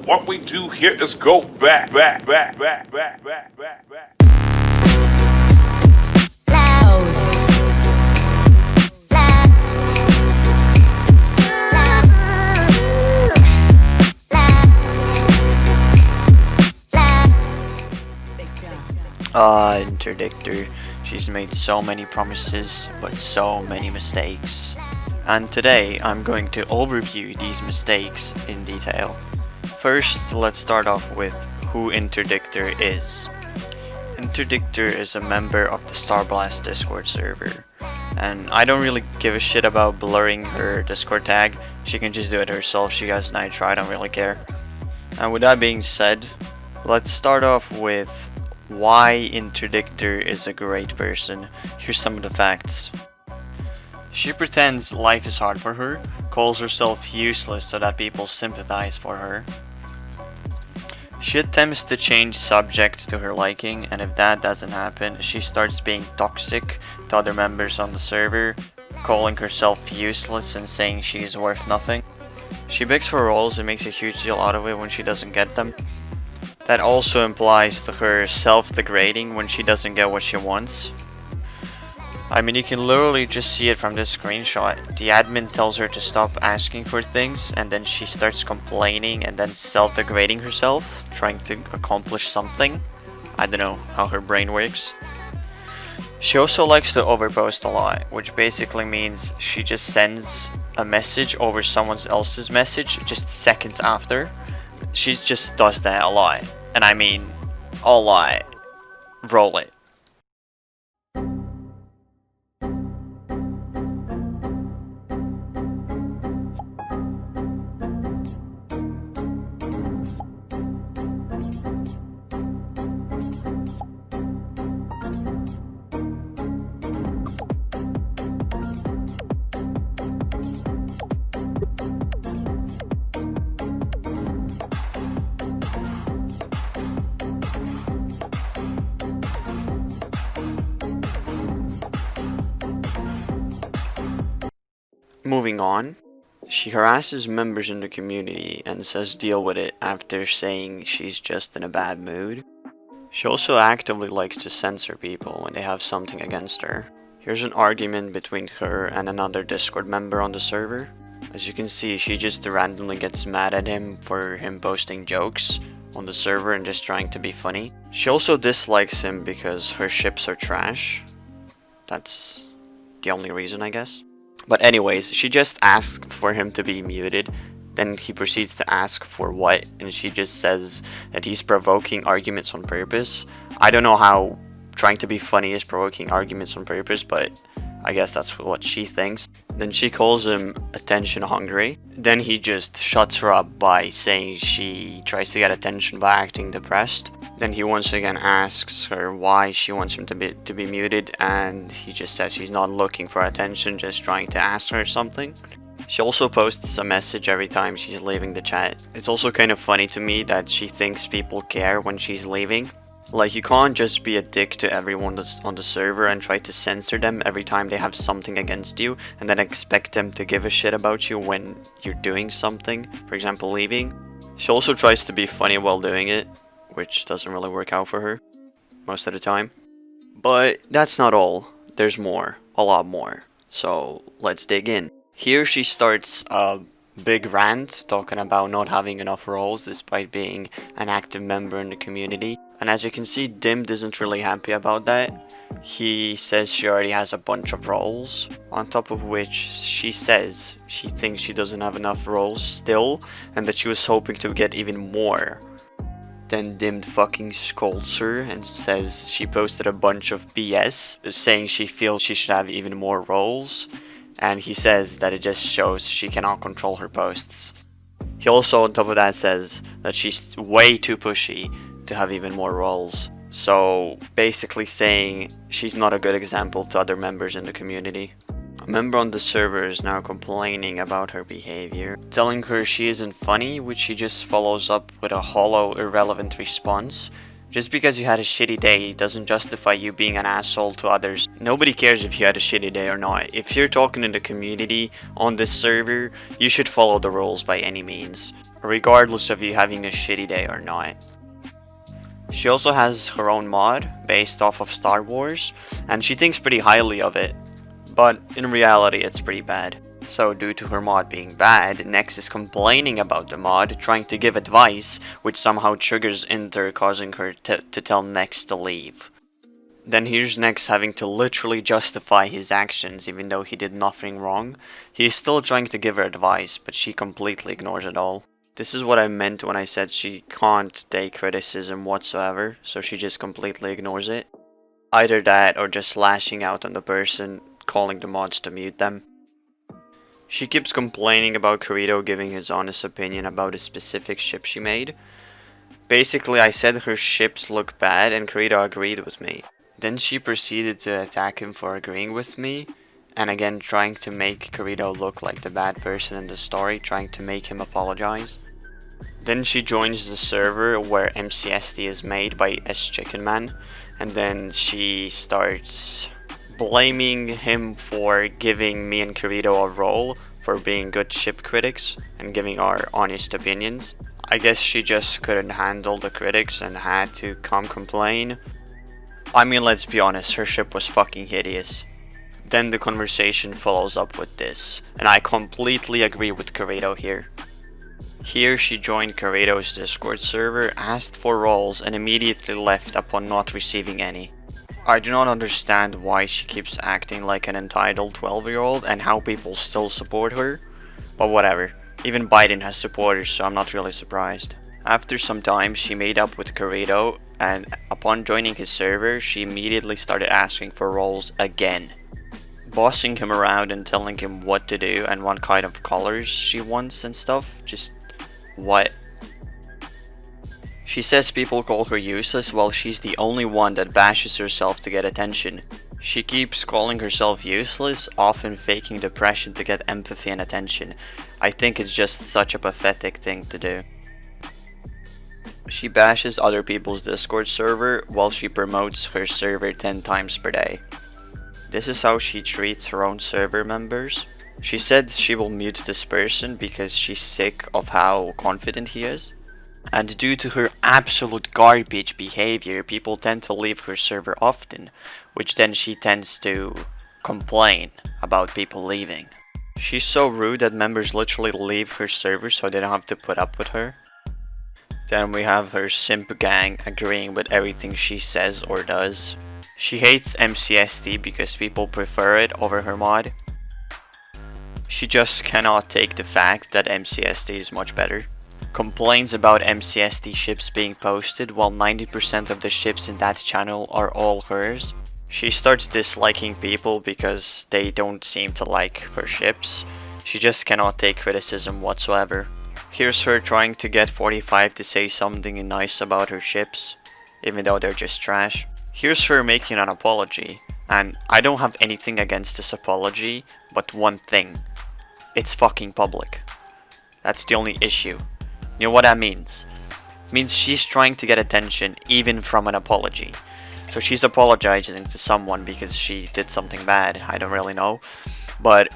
What we do here is go back. Interdicktor. She's made so many promises, but so many mistakes. And today I'm going to overview these mistakes in detail. First, let's start off with who Interdicktor is. Interdicktor is a member of the Starblast Discord server. And I don't really give a shit about blurring her Discord tag. She can just do it herself. She has nitro, I don't really care. And with that being said, let's start off with why Interdicktor is a great person. Here's some of the facts. She pretends life is hard for her, calls herself useless so that people sympathize for her. She attempts to change subject to her liking, and if that doesn't happen, she starts being toxic to other members on the server, calling herself useless and saying she is worth nothing. She begs for roles and makes a huge deal out of it when she doesn't get them. That also implies to her self-degrading when she doesn't get what she wants. I mean, you can literally just see it from this screenshot. The admin tells her to stop asking for things, and then she starts complaining and then self-degrading herself, trying to accomplish something. I don't know how her brain works. She also likes to overpost a lot, which basically means she just sends a message over someone else's message just seconds after. She just does that a lot, and I mean a lot. Roll it. Moving on, she harasses members in the community and says deal with it after saying she's just in a bad mood. She also actively likes to censor people when they have something against her. Here's an argument between her and another Discord member on the server. As you can see, she just randomly gets mad at him for him posting jokes on the server and just trying to be funny. She also dislikes him because her ships are trash. That's the only reason, I guess. But anyways, she just asks for him to be muted, then he proceeds to ask for what, and she just says that he's provoking arguments on purpose. I don't know how trying to be funny is provoking arguments on purpose, but I guess that's what she thinks. Then she calls him attention hungry. Then he just shuts her up by saying she tries to get attention by acting depressed. Then he once again asks her why she wants him to be muted, and he just says he's not looking for attention, just trying to ask her something. She also posts a message every time she's leaving the chat. It's also kind of funny to me that she thinks people care when she's leaving. Like, you can't just be a dick to everyone that's on the server and try to censor them every time they have something against you, and then expect them to give a shit about you when you're doing something, for example leaving. She also tries to be funny while doing it, which doesn't really work out for her most of the time. But that's not all. There's more. A lot more. So let's dig in. Here she starts a big rant talking about not having enough roles despite being an active member in the community. And as you can see, Dimmed isn't really happy about that. He says she already has a bunch of roles, on top of which she says she thinks she doesn't have enough roles still, and that she was hoping to get even more. Then Dimmed fucking scolds her and says she posted a bunch of BS, saying she feels she should have even more roles, and he says that it just shows she cannot control her posts. He also on top of that says that she's way too pushy to have even more roles. So basically saying she's not a good example to other members in the community. A member on the server is now complaining about her behavior, telling her she isn't funny, which she just follows up with a hollow, irrelevant response. Just because you had a shitty day doesn't justify you being an asshole to others. Nobody cares if you had a shitty day or not. If you're talking in the community on this server, you should follow the rules by any means. regardless of you having a shitty day or not. She also has her own mod based off of Star Wars, and she thinks pretty highly of it, but in reality it's pretty bad. So due to her mod being bad, Nex is complaining about the mod, trying to give advice, which somehow triggers Inter, causing her to tell Nex to leave. Then here's Nex having to literally justify his actions even though he did nothing wrong. He is still trying to give her advice, but she completely ignores it all. This is what I meant when I said she can't take criticism whatsoever, so she just completely ignores it. Either that or just lashing out on the person, calling the mods to mute them. She keeps complaining about Kirito giving his honest opinion about a specific ship she made. Basically, I said her ships look bad and Kirito agreed with me. Then she proceeded to attack him for agreeing with me, and again trying to make Kirito look like the bad person in the story, trying to make him apologize. Then she joins the server where MCSD is made by S-Chickenman, and then she starts blaming him for giving me and Kirito a role for being good ship critics and giving our honest opinions. I guess she just couldn't handle the critics and had to come complain. I mean, let's be honest, her ship was fucking hideous. Then the conversation follows up with this, and I completely agree with Kirito here. Here she joined Kirito's Discord server, asked for roles, and immediately left upon not receiving any. I do not understand why she keeps acting like an entitled 12-year-old and how people still support her, but whatever. Even Biden has supporters, so I'm not really surprised. After some time, she made up with Kirito, and upon joining his server, she immediately started asking for roles again. Bossing him around and telling him what to do and what kind of colors she wants and stuff. Just what? She says people call her useless while she's the only one that bashes herself to get attention. She keeps calling herself useless, often faking depression to get empathy and attention. I think it's just such a pathetic thing to do. She bashes other people's Discord server while she promotes her server 10 times per day. This is how she treats her own server members. She said she will mute this person because she's sick of how confident he is. And due to her absolute garbage behavior, people tend to leave her server often, which then she tends to complain about people leaving. She's so rude that members literally leave her server so they don't have to put up with her. Then we have her simp gang agreeing with everything she says or does. She hates MCSD because people prefer it over her mod. She just cannot take the fact that MCSD is much better. Complains about MCSD ships being posted while 90% of the ships in that channel are all hers. She starts disliking people because they don't seem to like her ships. She just cannot take criticism whatsoever. Here's her trying to get 45 to say something nice about her ships, even though they're just trash. Here's her making an apology, and I don't have anything against this apology, but one thing. It's fucking public. That's the only issue. You know what that means? It means she's trying to get attention even from an apology. So she's apologizing to someone because she did something bad, I don't really know. But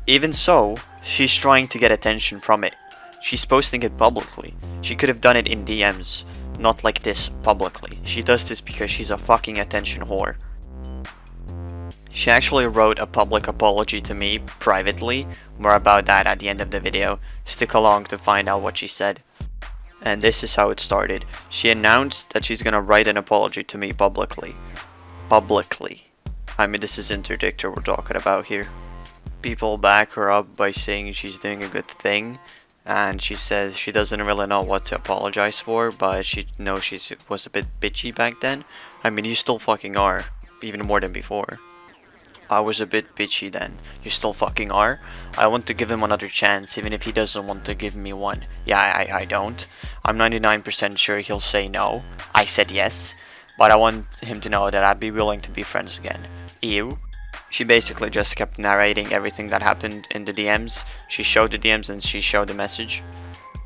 even so, she's trying to get attention from it. She's posting it publicly. She could have done it in DMs, not like this publicly. She does this because she's a fucking attention whore. She actually wrote a public apology to me privately. More about that at the end of the video. Stick along to find out what she said. And this is how it started. She announced that she's gonna write an apology to me publicly. Publicly. I mean, this is Interdicktor we're talking about here. People back her up by saying she's doing a good thing. And she says she doesn't really know what to apologize for, but she knows she was a bit bitchy back then. I mean, you still fucking are. Even more than before. I was a bit bitchy then. You still fucking are. I want to give him another chance, even if he doesn't want to give me one. Yeah, I don't. I'm 99% sure he'll say no. I said yes. But I want him to know that I'd be willing to be friends again. Ew. She basically just kept narrating everything that happened in the DMs. She showed the DMs and she showed the message.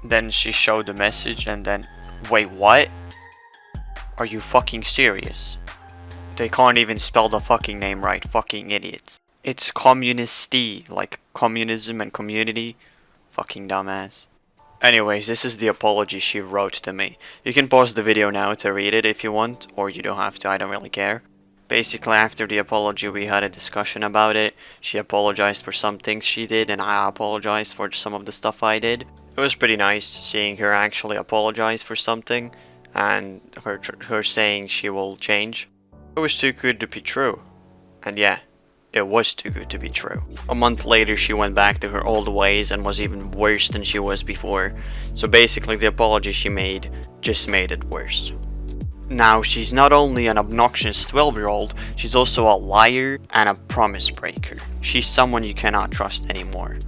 Then she showed the message and then... Wait, what? Are you fucking serious? They can't even spell the fucking name right, fucking idiots. It's communisty, like communism and community. Fucking dumbass. Anyways, this is the apology she wrote to me. You can pause the video now to read it if you want, or you don't have to, I don't really care. Basically, after the apology, we had a discussion about it. She apologized for some things she did, and I apologized for some of the stuff I did. It was pretty nice seeing her actually apologize for something, and her saying she will change. It was too good to be true. And yeah, it was too good to be true. A month later, she went back to her old ways and was even worse than she was before. So basically, the apology she made just made it worse. Now, she's not only an obnoxious 12-year-old, she's also a liar and a promise breaker. She's someone you cannot trust anymore.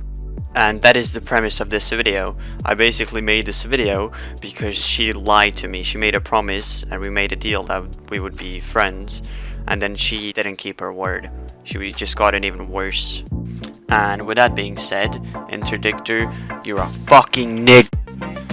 And that is the premise of this video. I basically made this video because she lied to me. She made a promise and we made a deal that we would be friends. And then she didn't keep her word. She just got it even worse. And with that being said, Interdicktor, you're a fucking nigga.